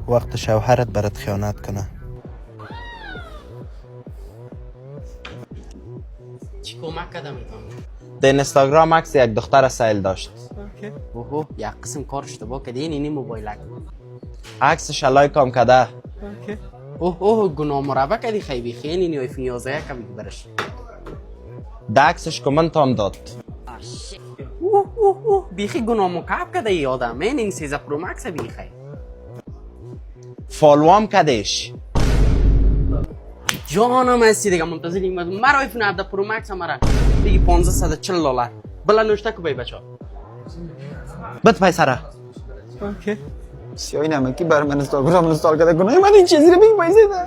وقت شوهرت برات خیانت کنه. چی کمک کردم میتونم؟ در اینستاگرام عکس یک دختر سیل داشت. اوهو یک قسم کار اشتباه کردی اینی موبایلک. عکسش لایک هم کده. اوه گناه مربع کردی خیلی خیلی اینی آیفون 11 کمی برش. ده عکسش کامنت هم داد. اوه بیخی گناه مکعب کرده ای آدم. من این 13 پرو مکس بیخی. فالو هم کدش. جانم هستی دیگه منتظریم مرا آیفون 17 پرو مکس مرا دیگه $1540 بلا نوشته کو بای بچا بد پیسره. سیاهی نمکی بر من اینستاگرام اینستال کرده گناه من این چیزی رو بگی پیسه ده.